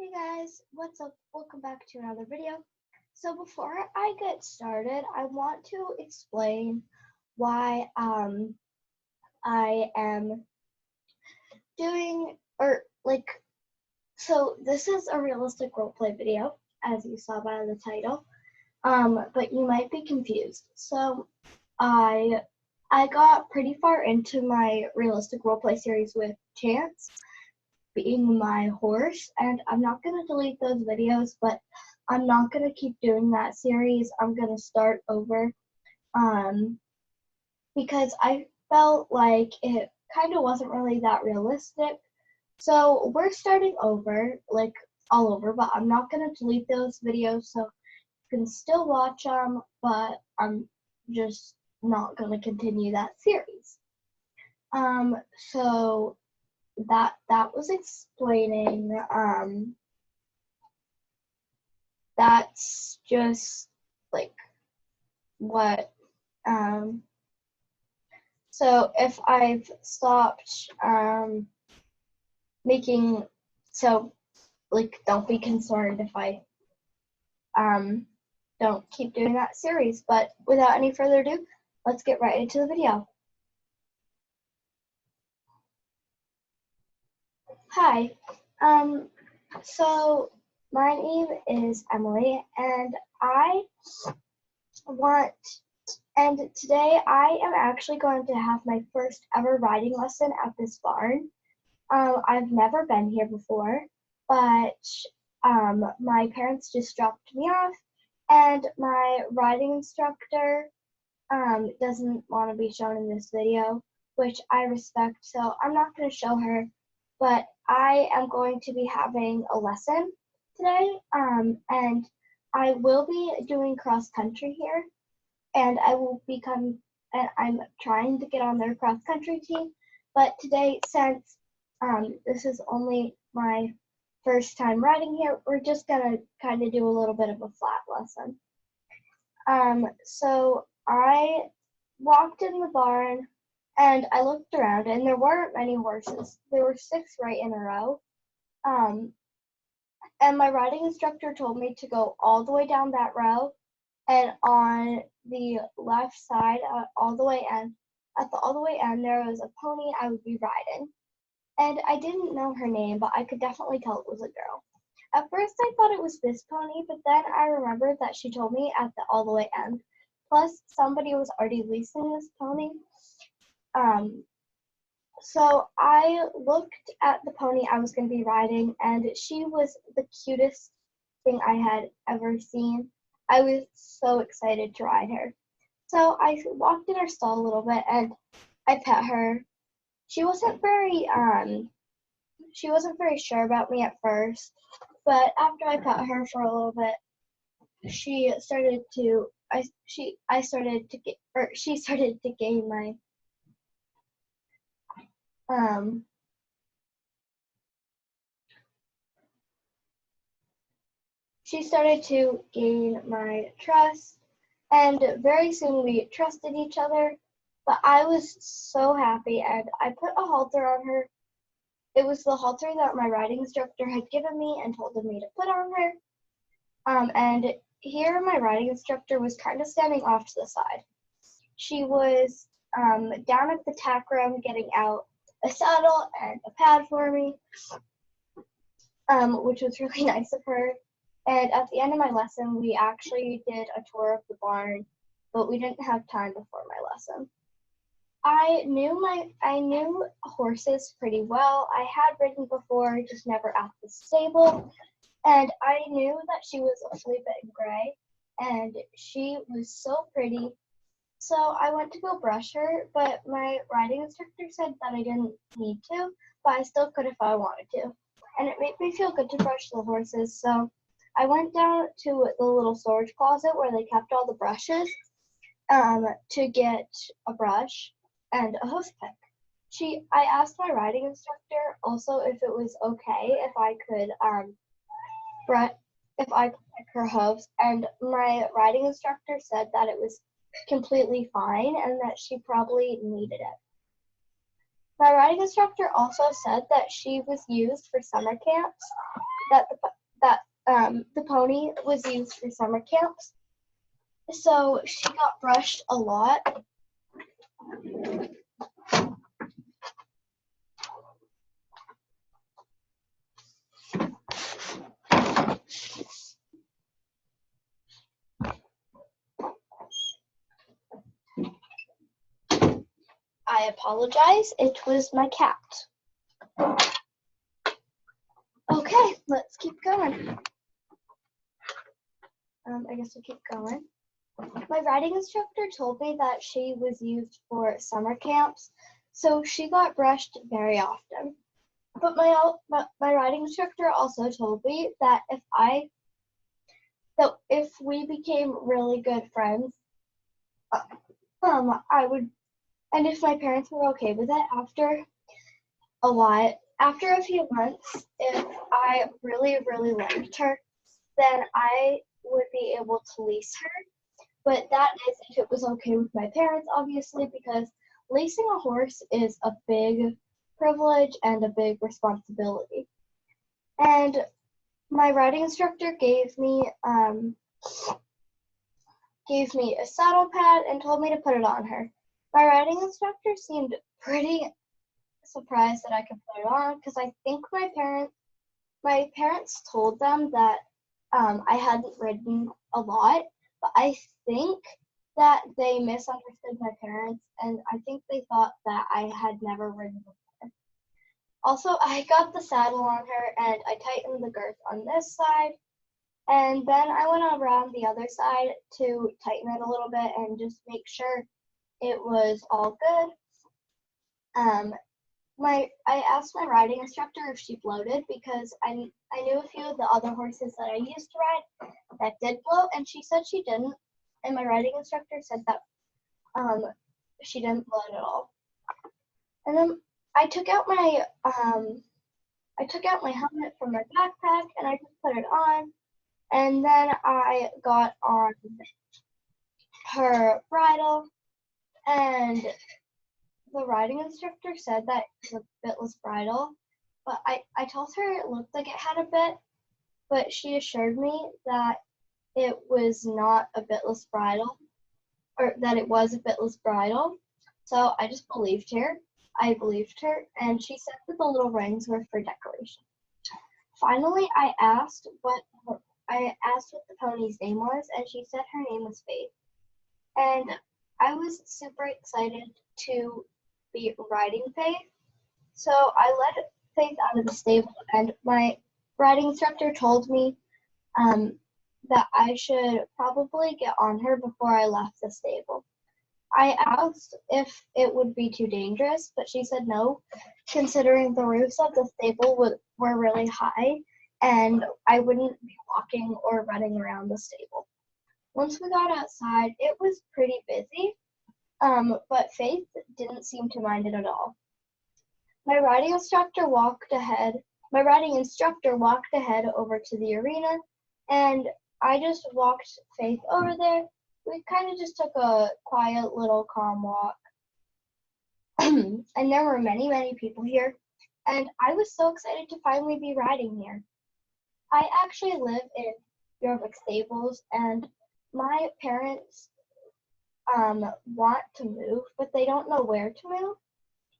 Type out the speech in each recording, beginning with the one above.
Hey guys, what's up? Welcome back to another video. So before I get started, I want to explain why I am doing so this is a realistic roleplay video, as you saw by the title. But you might be confused. So I got pretty far into my realistic roleplay series with Chance being my horse, and I'm not going to delete those videos, but I'm not going to keep doing that series. I'm going to start over because I felt like it kind of wasn't really that realistic. So we're starting over, like all over, but I'm not going to delete those videos, so you can still watch them, but I'm just not going to continue that series. So that was explaining that's just like what so if I've stopped making, so like don't be concerned if I don't keep doing that series. But without any further ado, let's get right into the video. Hi, so my name is Emily, and today I am actually going to have my first ever riding lesson at this barn. I've never been here before, but my parents just dropped me off, and my riding instructor doesn't want to be shown in this video, which I respect, so I'm not going to show her, but I am going to be having a lesson today, and I will be doing cross country here, and I'm trying to get on their cross country team, but today, since this is only my first time riding here, we're just gonna kind of do a little bit of a flat lesson. So I walked in the barn and I looked around, and there weren't many horses. There were 6 right in a row. And my riding instructor told me to go all the way down that row, and on the left side, all the way end, there was a pony I would be riding. And I didn't know her name, but I could definitely tell it was a girl. At first I thought it was this pony, but then I remembered that she told me at the all the way end. Plus, somebody was already leasing this pony. So I looked at the pony I was going to be riding, and she was the cutest thing I had ever seen. I was so excited to ride her. So I walked in her stall a little bit, and I pet her. She wasn't very sure about me at first, but after I pet her for a little bit, she started to gain my she started to gain my trust, and very soon we trusted each other. But I was so happy, and I put a halter on her. It was the halter that my riding instructor had given me and told me to put on her. And here my riding instructor was kind of standing off to the side. She was down at the tack room getting out a saddle and a pad for me, which was really nice of her. And at the end of my lesson, we actually did a tour of the barn, but we didn't have time before my lesson. I knew horses pretty well. I had ridden before, just never at the stable. And I knew that she was a Felipe Gray, and she was so pretty. So I went to go brush her, but my riding instructor said that I didn't need to, but I still could if I wanted to. And it made me feel good to brush the horses, so I went down to the little storage closet where they kept all the brushes to get a brush and a hoof pick. I asked my riding instructor also if it was okay if I could pick her hooves, and my riding instructor said that it was completely fine and that she probably needed it. My riding instructor also said that she was used for summer camps, the pony was used for summer camps, so she got brushed a lot. I apologize, it was my cat. Okay, let's keep going. I guess we'll keep going. My riding instructor told me that she was used for summer camps, so she got brushed very often. But my riding instructor also told me that if we became really good friends, I would, and if my parents were okay with it after a few months, if I really, really liked her, then I would be able to lease her. But that is if it was okay with my parents, obviously, because leasing a horse is a big privilege and a big responsibility. And my riding instructor gave me a saddle pad and told me to put it on her. My riding instructor seemed pretty surprised that I could put it on because I think my parents told them that I hadn't ridden a lot, but I think that they misunderstood my parents, and I think they thought that I had never ridden before. Also, I got the saddle on her and I tightened the girth on this side, and then I went around the other side to tighten it a little bit and just make sure it was all good. I asked my riding instructor if she bloated because I knew a few of the other horses that I used to ride that did bloat, and she said she didn't. And my riding instructor said that she didn't bloat at all. And then I took out my helmet from my backpack and I just put it on. And then I got on her bridle, and the riding instructor said that it was a bitless bridle, but I told her it looked like it had a bit, but she assured me that it was not a bitless bridle, or that it was a bitless bridle. So I just believed her. I believed her, and she said that the little rings were for decoration. Finally, I asked what the pony's name was, and she said her name was Faith. And I was super excited to be riding Faith. So I led Faith out of the stable, and my riding instructor told me that I should probably get on her before I left the stable. I asked if it would be too dangerous, but she said no, considering the roofs of the stable were really high, and I wouldn't be walking or running around the stable. Once we got outside, it was pretty busy, but Faith didn't seem to mind it at all. My riding instructor walked ahead over to the arena, and I just walked Faith over there. We kind of just took a quiet little calm walk. And there were many, many people here, and I was so excited to finally be riding here. I actually live in Jorvik Stables, and my parents want to move, but they don't know where to move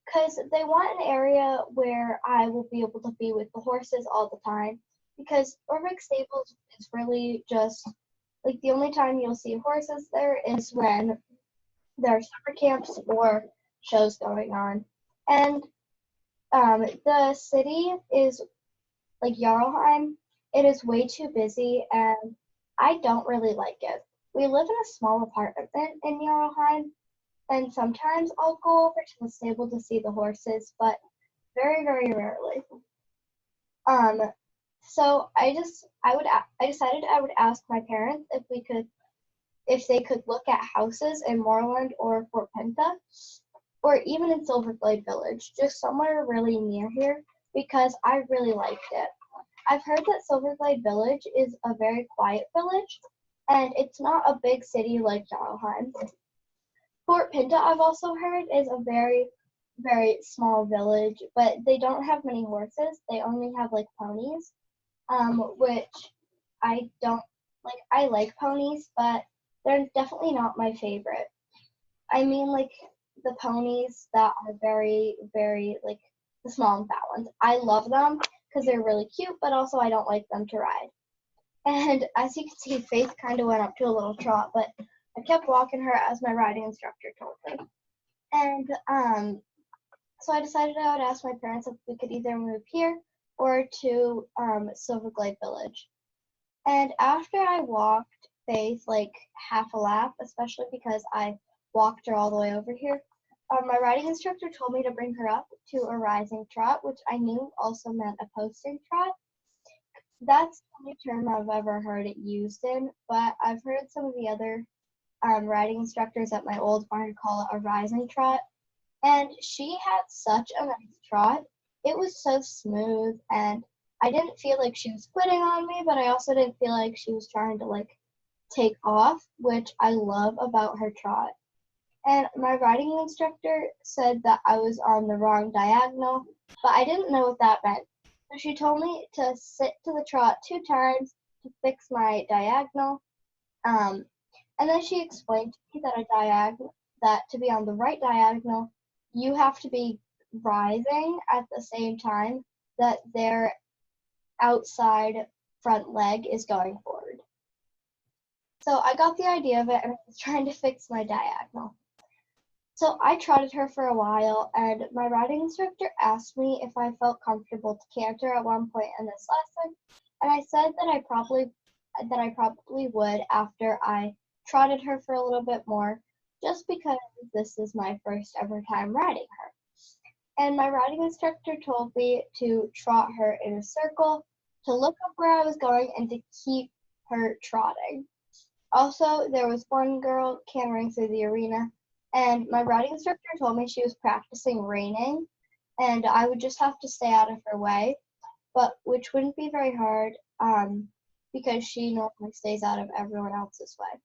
because they want an area where I will be able to be with the horses all the time, because Jorvik Stables is really just like the only time you'll see horses there is when there are summer camps or shows going on. And the city is like Jarlheim. It is way too busy, and I don't really like it. We live in a small apartment in Jarlheim, and sometimes I'll go over to the stable to see the horses, but very, very rarely. So I decided I would ask my parents if they could look at houses in Moorland or Fort Penta, or even in Silverglade Village, just somewhere really near here, because I really liked it. I've heard that Silverglade Village is a very quiet village, and it's not a big city like Jarlheim. Fort Pinta, I've also heard, is a very, very small village, but they don't have many horses. They only have like ponies. which I don't like. I like ponies, but they're definitely not my favorite. I mean, like the ponies that are very, very like the small and fat ones. I love them because they're really cute, but also I don't like them to ride. And as you can see, Faith kind of went up to a little trot, but I kept walking her as my riding instructor told me. And so I decided I would ask my parents if we could either move here or to Silverglade Village. And after I walked Faith like half a lap, especially because I walked her all the way over here, my riding instructor told me to bring her up to a rising trot, which I knew also meant a posting trot. That's the only term I've ever heard it used in, but I've heard some of the other riding instructors at my old barn call it a rising trot. And she had such a nice trot. It was so smooth, and I didn't feel like she was quitting on me, but I also didn't feel like she was trying to like take off, which I love about her trot. And my riding instructor said that I was on the wrong diagonal, but I didn't know what that meant. So she told me to sit to the trot 2 times to fix my diagonal. Um, and then she explained to me that to be on the right diagonal, you have to be rising at the same time that their outside front leg is going forward. So I got the idea of it and I was trying to fix my diagonal. So I trotted her for a while, and my riding instructor asked me if I felt comfortable to canter at one point in this lesson, and I said that I probably would after I trotted her for a little bit more, just because this is my first ever time riding her. And my riding instructor told me to trot her in a circle, to look up where I was going, and to keep her trotting. Also, there was one girl cantering through the arena, and my riding instructor told me she was practicing reining, and I would just have to stay out of her way, but which wouldn't be very hard because she normally stays out of everyone else's way.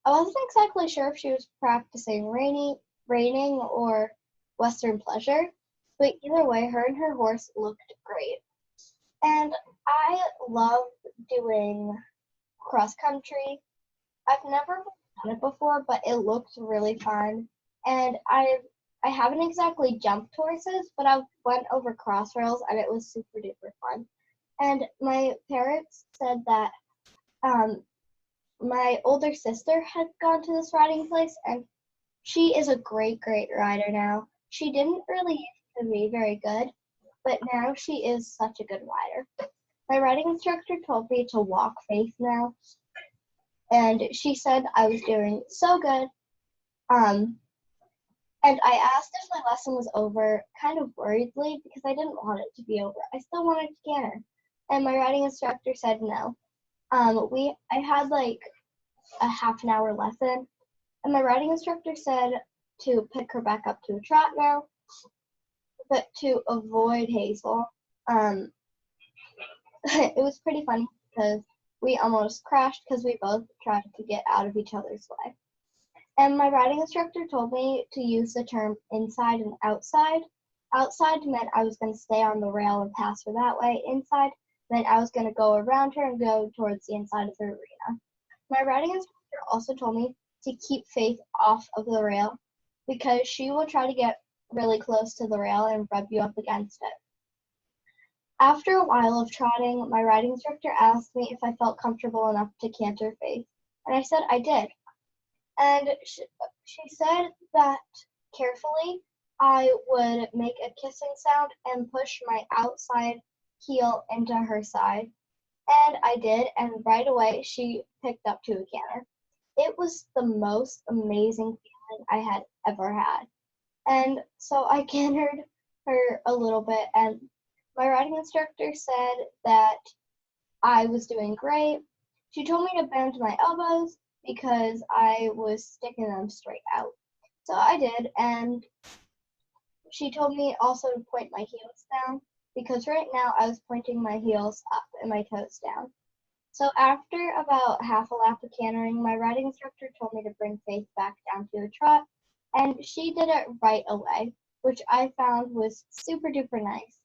I wasn't exactly sure if she was practicing reining or Western pleasure, but either way, her and her horse looked great. And I love doing cross country. I've never done it before, but it looked really fun. And I haven't exactly jumped horses, but I went over crossrails and it was super duper fun. And my parents said that my older sister had gone to this riding place and she is a great, great rider now. She didn't really used to be very good, but now she is such a good rider. My riding instructor told me to walk Faith now, and she said I was doing so good. And I asked if my lesson was over kind of worriedly because I didn't want it to be over. I still wanted to canter. And my riding instructor said no. I had like a half an hour lesson, and my riding instructor said to pick her back up to a trot now, but to avoid Hazel. It was pretty funny because we almost crashed because we both tried to get out of each other's way. And my riding instructor told me to use the term inside and outside. Outside meant I was going to stay on the rail and pass her that way. Inside meant I was going to go around her and go towards the inside of the arena. My riding instructor also told me to keep Faith off of the rail because she will try to get really close to the rail and rub you up against it. After a while of trotting, my riding instructor asked me if I felt comfortable enough to canter Faith, and I said I did. And she said that carefully I would make a kissing sound and push my outside heel into her side. And I did, and right away she picked up to a canter. It was the most amazing feeling I had ever had. And so I cantered her a little bit, and my riding instructor said that I was doing great. She told me to bend my elbows because I was sticking them straight out. So I did, and she told me also to point my heels down because right now I was pointing my heels up and my toes down. So after about half a lap of cantering, my riding instructor told me to bring Faith back down to a trot, and she did it right away, which I found was super duper nice.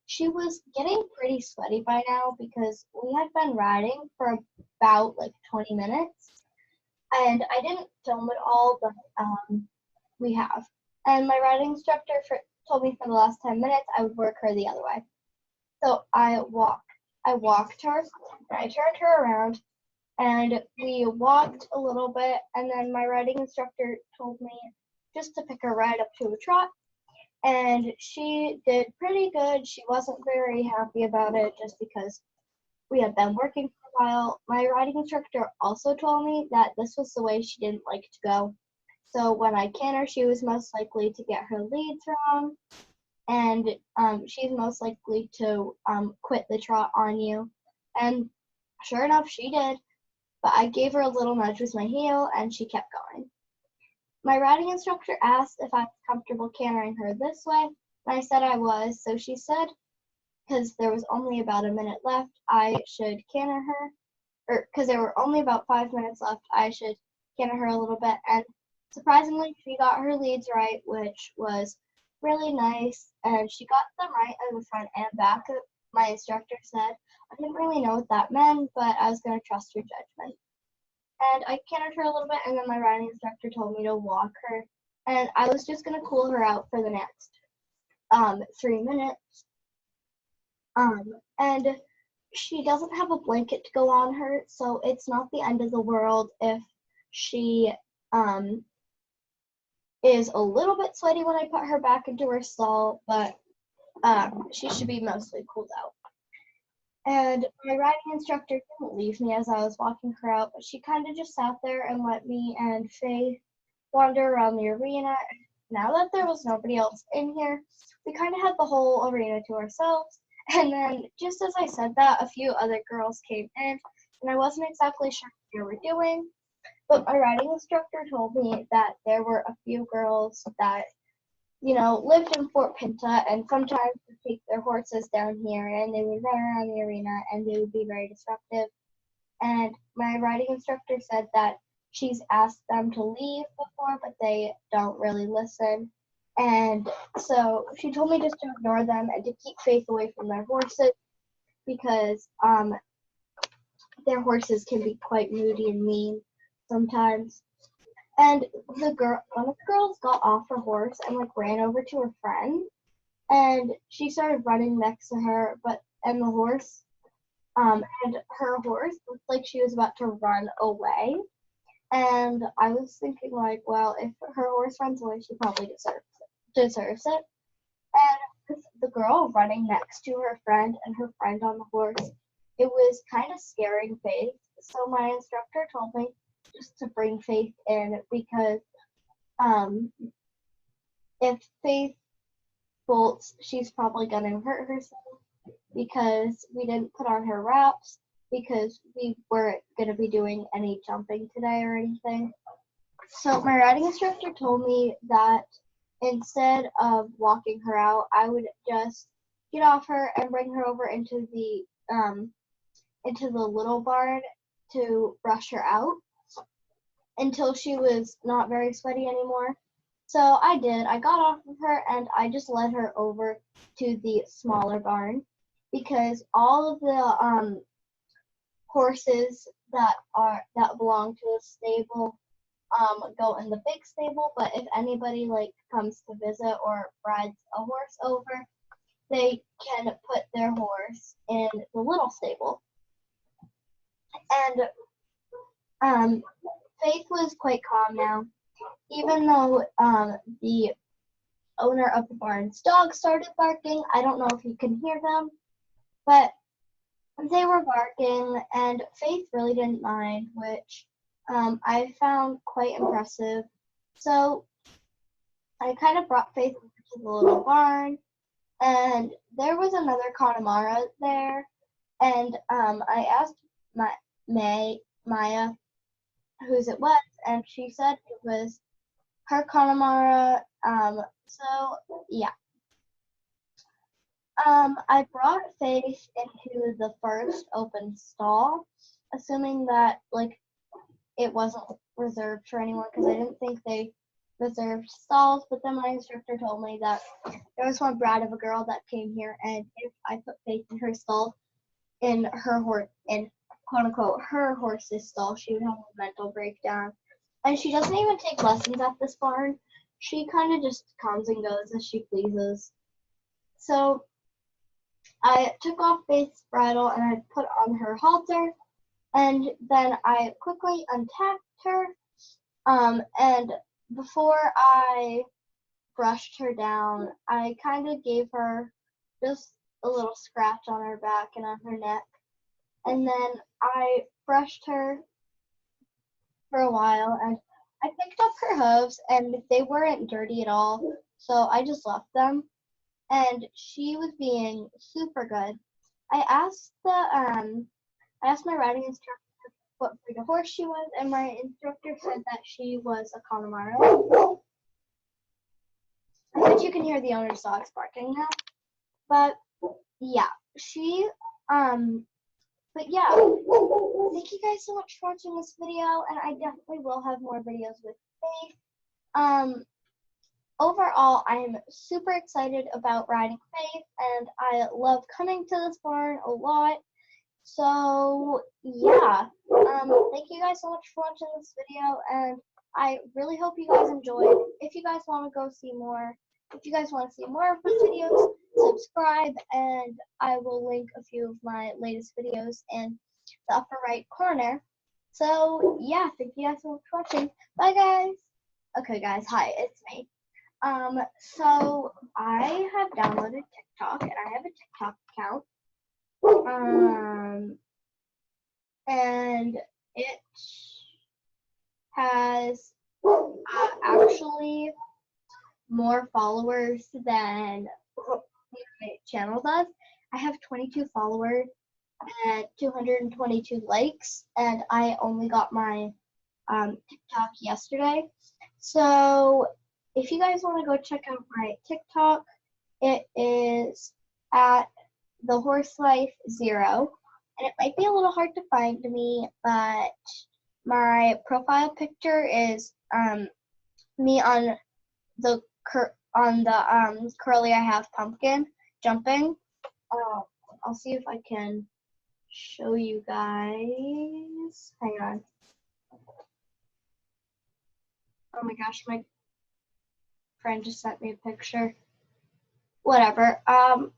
she was getting pretty sweaty by now because we had been riding for about like 20 minutes, and I didn't film it all, but we have. And my riding instructor told me for the last 10 minutes I would work her the other way. So I walked her, and I turned her around, and we walked a little bit, and then my riding instructor told me just to pick her right up to a trot, and she did pretty good. She wasn't very happy about it just because we had been working for a while. My riding instructor also told me that this was the way she didn't like to go. So when I canter, she was most likely to get her leads wrong, and she's most likely to quit the trot on you. And sure enough, she did. But I gave her a little nudge with my heel, and she kept going. My riding instructor asked if I was comfortable cantering her this way, and I said I was. So she said, because there was only about a minute left, I should canter her, or because there were only about 5 minutes left, I should canter her a little bit. And surprisingly, she got her leads right, which was really nice, and she got them right in the front and back. My instructor said I didn't really know what that meant, but I was going to trust her judgment. And I cantered her a little bit, and then my riding instructor told me to walk her, and I was just going to cool her out for the next 3 minutes. And she doesn't have a blanket to go on her, so it's not the end of the world if she is a little bit sweaty when I put her back into her stall, but she should be mostly cooled out. And my riding instructor didn't leave me as I was walking her out, but she kind of just sat there and let me and Faye wander around the arena. Now that there was nobody else in here, we kind of had the whole arena to ourselves. And then, just as I said that, a few other girls came in, and I wasn't exactly sure what they were doing. But my riding instructor told me that there were a few girls that, lived in Fort Pinta, and sometimes would take their horses down here, and they would run around the arena, and they would be very disruptive. And my riding instructor said that she's asked them to leave before, but they don't really listen. And so she told me just to ignore them and to keep Faith away from their horses, because their horses can be quite moody and mean sometimes. And one of the girls got off her horse and ran over to her friend, and she started running next to her, and her horse looked like she was about to run away. And I was thinking well, if her horse runs away, she probably deserves it. And the girl running next to her friend and her friend on the horse, it was kind of scaring Faith. So my instructor told me just to bring Faith in, because if Faith bolts, she's probably going to hurt herself, because we didn't put on her wraps, because we weren't going to be doing any jumping today or anything. So my riding instructor told me that instead of walking her out, I would just get off her and bring her over into the little barn to brush her out until she was not very sweaty anymore. So I did. I got off of her and I just led her over to the smaller barn, because all of the horses that belong to a stable go in the big stable, but if anybody comes to visit or rides a horse over, they can put their horse in the little stable. And Faith was quite calm now, even though the owner of the barn's dog started barking. I don't know if you can hear them, but they were barking, and Faith really didn't mind, which I found quite impressive. So I kind of brought Faith over to the little barn, and there was another Connemara there, and I asked Maya whose it was, and she said it was her Connemara. So yeah. I brought Faith into the first open stall, assuming that it wasn't reserved for anyone, because I didn't think they reserved stalls, but then my instructor told me that there was one brat of a girl that came here, and if I put Faith in her stall, in her horse, in quote unquote her horse's stall, she would have a mental breakdown. And she doesn't even take lessons at this barn. She kind of just comes and goes as she pleases. So I took off Faith's bridle and I put on her halter, and then I quickly untacked her. And before I brushed her down, I kind of gave her just a little scratch on her back and on her neck. And then I brushed her for a while, and I picked up her hooves, and they weren't dirty at all, so I just left them. And she was being super good. I asked my riding instructor what breed of horse she was, and my instructor said that she was a Connemara. I bet you can hear the owner's dogs barking now. But yeah, but yeah, thank you guys so much for watching this video, and I definitely will have more videos with Faith. Overall, I am super excited about riding Faith, and I love coming to this barn a lot. So yeah, thank you guys so much for watching this video, and I really hope you guys enjoyed. If you guys want to go see more, if you guys want to see more of my videos, subscribe, and I will link a few of my latest videos in the upper right corner. So yeah, thank you guys so much for watching. Bye guys. Okay guys, hi, it's me. So I have downloaded TikTok, and I have a TikTok account. And it has actually more followers than my channel does. I have 22 followers and 222 likes, and I only got my TikTok yesterday. So if you guys want to go check out my TikTok, it is at The Horse Life 0. And it might be a little hard to find me, but my profile picture is me on the curly I have pumpkin jumping. I'll see if I can show you guys. Hang on. Oh my gosh, my friend just sent me a picture. Whatever. I'm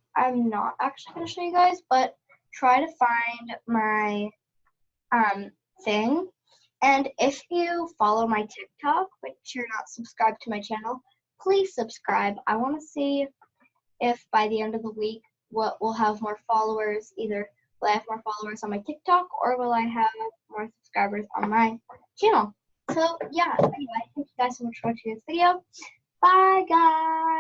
not actually gonna show you guys, but try to find my thing. And if you follow my TikTok, but you're not subscribed to my channel, please subscribe. I want to see if by the end of the week we'll have more followers. Either will I have more followers on my TikTok, or will I have more subscribers on my channel? So yeah, anyway, thank you guys so much for watching this video. Bye guys.